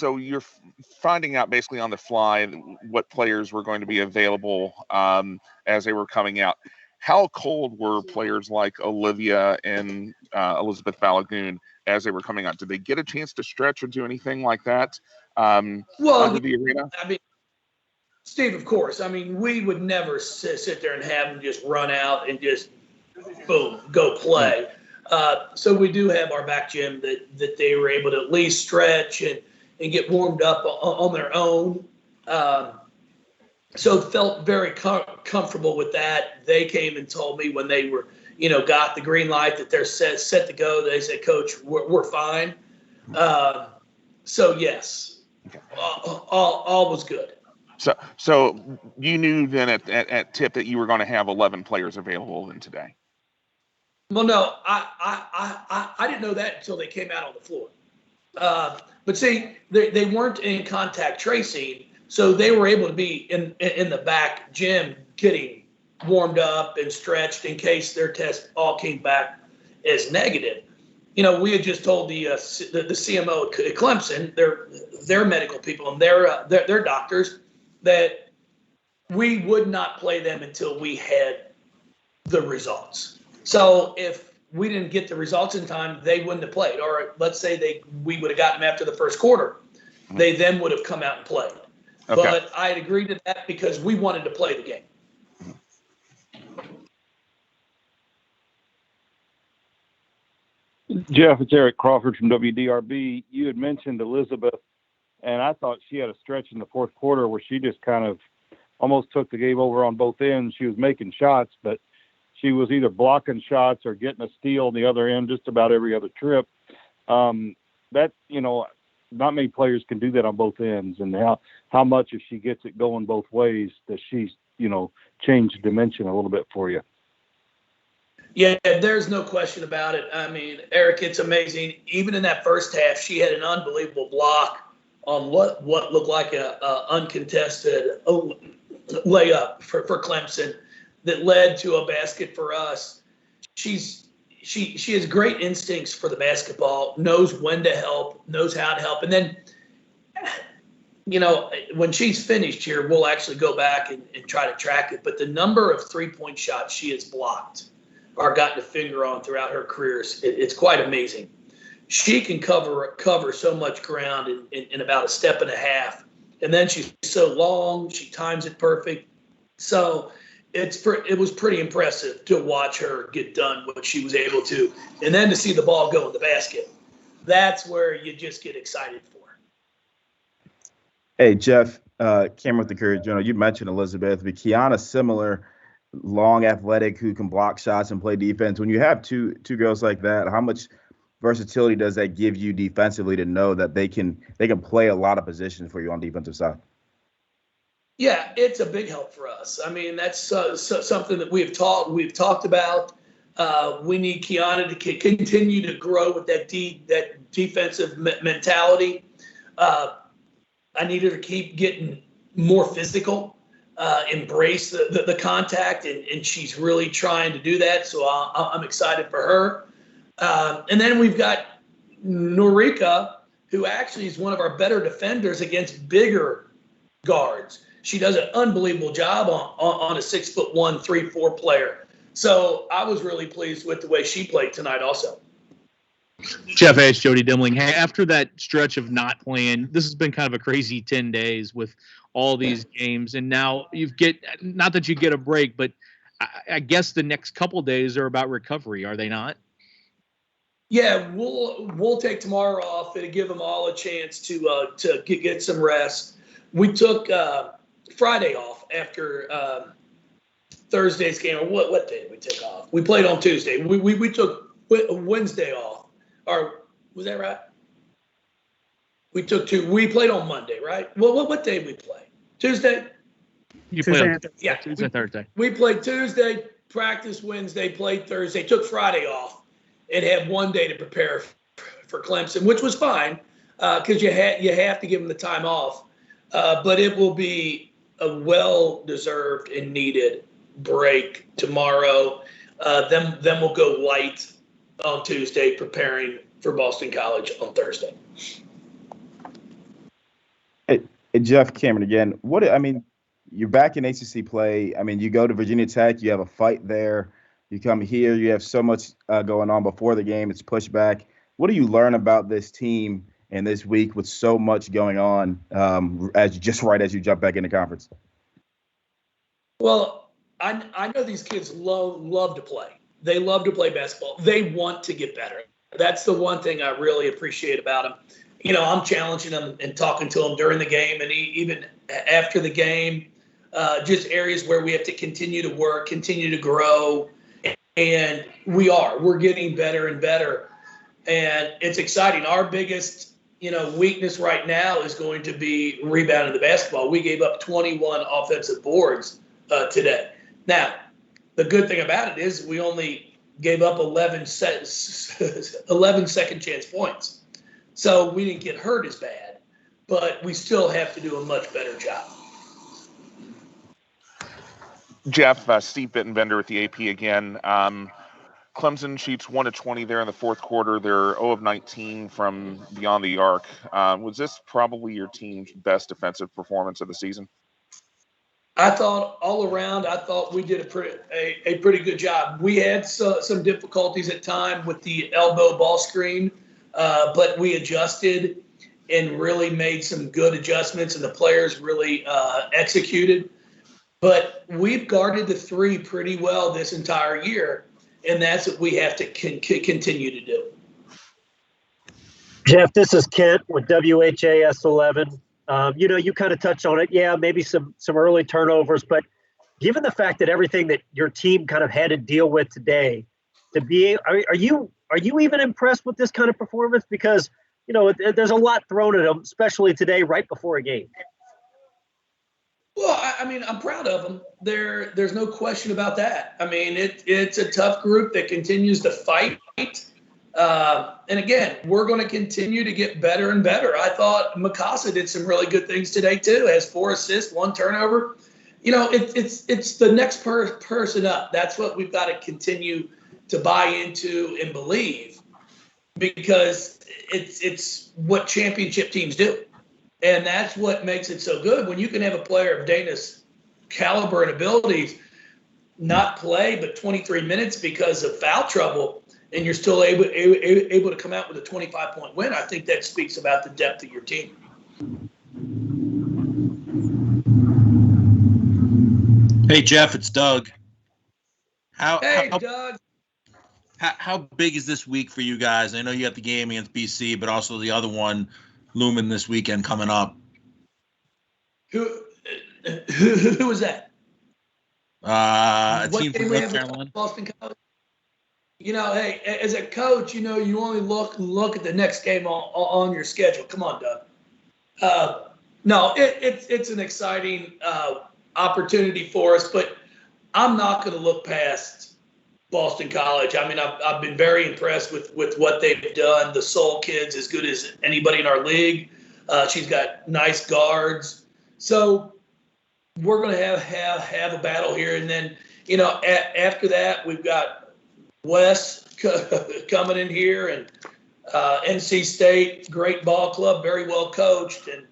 so you're finding out basically on the fly what players were going to be available as they were coming out. How cold were players like Olivia and Elizabeth Balagoon as they were coming out? Did they get a chance to stretch or do anything like that under the arena? I mean, Steve, of course. I mean, we would never sit there and have them just run out and just, boom, go play. So we do have our back gym that they were able to at least stretch and get warmed up on their own. So felt very comfortable with that. They came and told me when they were, got the green light that they're set to go. They said, Coach, we're fine. So yes, all was good. So you knew then at tip that you were going to have 11 players available then today. Well, no, I didn't know that until they came out on the floor. But see, they weren't in contact tracing, so they were able to be in the back gym getting warmed up and stretched in case their test all came back as negative. We had just told the CMO at Clemson, their medical people and their doctors, that we would not play them until we had the results. So if we didn't get the results in time, they wouldn't have played. Or let's say we would have gotten them after the first quarter. They then would have come out and played. Okay. But I had agreed to that because we wanted to play the game. Jeff, it's Eric Crawford from WDRB. You had mentioned Elizabeth, and I thought she had a stretch in the fourth quarter where she just kind of almost took the game over on both ends. She was making shots, but she was either blocking shots or getting a steal on the other end just about every other trip. Not many players can do that on both ends. And how much, if she gets it going both ways, does she, change the dimension a little bit for you? Yeah, there's no question about it. I mean, Eric, it's amazing. Even in that first half, she had an unbelievable block on what looked like a uncontested layup for Clemson that led to a basket for us. She has great instincts for the basketball, knows when to help, knows how to help. And then, when she's finished here, we'll actually go back and try to track it. But the number of three-point shots she has blocked or gotten a finger on throughout her career, it's quite amazing. She can cover so much ground in about a step and a half. And then she's so long, she times it perfect. So it was pretty impressive to watch her get done what she was able to. And then to see the ball go in the basket, that's where you just get excited for. Hey, Jeff, Cameron with the Courier-Journal. You mentioned Elizabeth, but Kiana, similar, long, athletic, who can block shots and play defense. When you have two girls like that, how much versatility does that give you defensively to know that they can play a lot of positions for you on the defensive side? Yeah, it's a big help for us. I mean, that's something that we've talked about. We need Kiana to continue to grow with that defensive mentality. I need her to keep getting more physical, embrace the contact, and she's really trying to do that. So I'm excited for her. And then we've got Norika, who actually is one of our better defenders against bigger guards. She does an unbelievable job on a 6'1", 3'4" player. So I was really pleased with the way she played tonight also. Jeff, hey, it's Jody Dimling. Hey, after that stretch of not playing, this has been kind of a crazy 10 days with all these games. And now not that you get a break, but I guess the next couple of days are about recovery, are they not? Yeah, we'll take tomorrow off and give them all a chance to get some rest. We took Friday off after Thursday's game. Or what day did we take off? We played on Tuesday. We took Wednesday off. Or was that right? We played on Monday, right? Well, what day did we play? Tuesday? You played on Tuesday, Thursday. We played Tuesday, practiced Wednesday, played Thursday, took Friday off, and had one day to prepare for Clemson, which was fine because you have to give them the time off. But it will be a well-deserved and needed break tomorrow. Then we'll go light on Tuesday, preparing for Boston College on Thursday. Hey, Jeff Cameron again. You're back in ACC play. I mean, you go to Virginia Tech, you have a fight there. You come here, you have so much going on before the game. It's pushed back. What do you learn about this team in this week with so much going on as you jump back into conference? Well, I know these kids love to play. They love to play basketball. They want to get better. That's the one thing I really appreciate about them. I'm challenging them and talking to them during the game and even after the game, just areas where we have to continue to work, continue to grow. And we're getting better and better. And it's exciting. Our biggest, weakness right now is going to be rebounding the basketball. We gave up 21 offensive boards today. Now, the good thing about it is we only gave up 11 second chance points. So we didn't get hurt as bad, but we still have to do a much better job. Jeff, Steve Bittenbender with the AP again. Clemson shoots 1 of 20 there in the fourth quarter. They're 0 of 19 from beyond the arc. Was this probably your team's best defensive performance of the season? I thought all around, we did a pretty good job. We had some difficulties at time with the elbow ball screen, but we adjusted and really made some good adjustments, and the players really executed. But we've guarded the three pretty well this entire year, and that's what we have to continue to do. Jeff, this is Kent with WHAS 11. You kind of touched on it. Yeah, maybe some early turnovers, but given the fact that everything that your team kind of had to deal with today, are you even impressed with this kind of performance? Because there's a lot thrown at them, especially today, right before a game. Well, I'm proud of them. There's no question about that. It's a tough group that continues to fight. And again, we're going to continue to get better and better. I thought Mikasa did some really good things today too. Has 4 assists, 1 turnover. It's the next person up. That's what we've got to continue to buy into and believe, because it's what championship teams do. And that's what makes it so good. When you can have a player of Dana's caliber and abilities not play but 23 minutes because of foul trouble, and you're still able to come out with a 25-point win, I think that speaks about the depth of your team. Hey, Jeff, it's Doug. Doug. How big is this week for you guys? I know you have the game against BC, but also the other one looming this weekend coming up. Who was that? A team from North Carolina. Boston College. Hey, as a coach, you only look at the next game on your schedule. Come on, Doug. No, it's an exciting opportunity for us, but I'm not going to look past Boston College. I've been very impressed with what they've done. The Soul kid's as good as anybody in our league. She's got nice guards. So we're going to have a battle here. And then, after that, we've got Wes coming in here, and NC State, great ball club, very well coached, and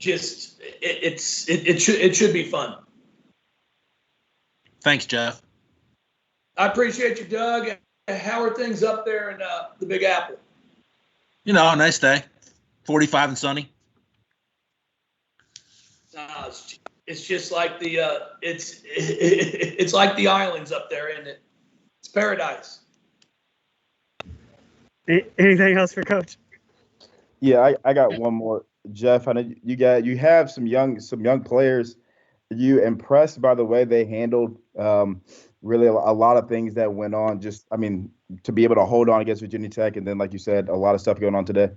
just it should be fun. Thanks, Jeff. I appreciate you, Doug. How are things up there in the Big Apple? A nice day, 45 and sunny. It's just like it's like the islands up there, isn't it? It's paradise. Anything else for Coach? Yeah, I got one more. Jeff, I know you have some young players. Are you impressed by the way they handled really a lot of things that went on? To be able to hold on against Virginia Tech, and then, like you said, a lot of stuff going on today.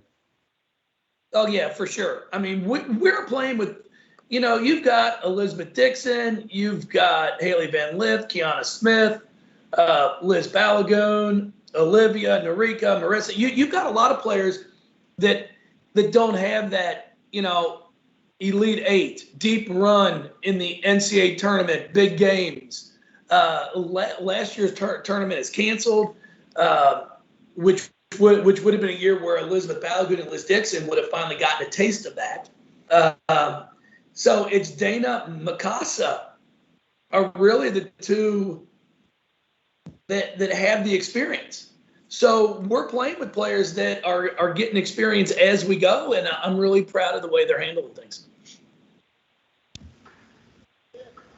Oh yeah, for sure. We're playing with, you've got Elizabeth Dixon, you've got Haley Van Lith, Kiana Smith, Liz Balagoon, Olivia, Narika, Marissa. You've got a lot of players that don't have that, Elite Eight, deep run in the NCAA tournament, big games. Last year's tournament is canceled, which would have been a year where Elizabeth Balagoon and Liz Dixon would have finally gotten a taste of that. So it's Dana Mikasa are really the two that have the experience. So we're playing with players that are getting experience as we go, and I'm really proud of the way they're handling things.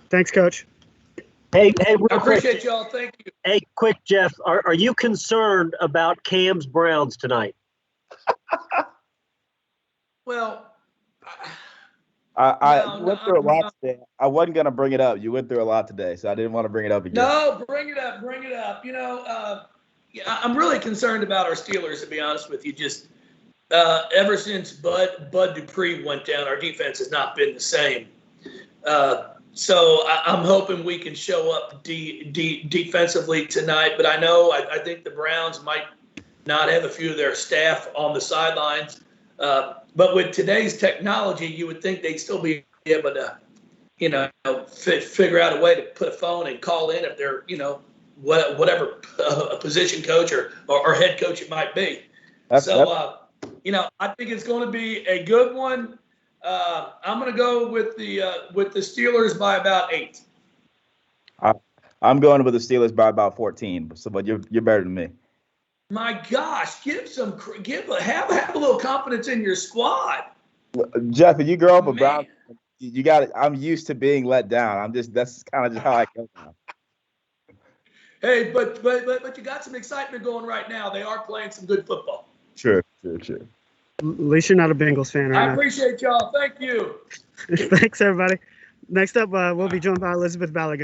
Thanks, Coach. Hey, I real quick. appreciate y'all. Thank you. Hey, quick, Jeff, are you concerned about Cam's Browns tonight? Well, I No, went no, through a lot no. today. I wasn't gonna bring it up. You went through a lot today, so I didn't want to bring it up again. no, bring it up. Bring it up. Yeah, I'm really concerned about our Steelers, to be honest with you. Just ever since Bud Dupree went down, our defense has not been the same. So I'm hoping we can show up defensively tonight. But I think the Browns might not have a few of their staff on the sidelines. But with today's technology, you would think they'd still be able to, figure out a way to put a phone and call in if they're, whatever position coach or head coach it might be. I think it's going to be a good one. I'm going to go with the Steelers by about 8. I'm going with the Steelers by about 14. But you're better than me. My gosh, have a little confidence in your squad. Jeff, if you grow up a Brown, you got it. I'm used to being let down. That's kind of just how I go now. Hey, but you got some excitement going right now. They are playing some good football. Sure. At least you're not a Bengals fan right now. I appreciate y'all. Thank you. Thanks, everybody. Next up, we'll be joined by Elizabeth Balogun.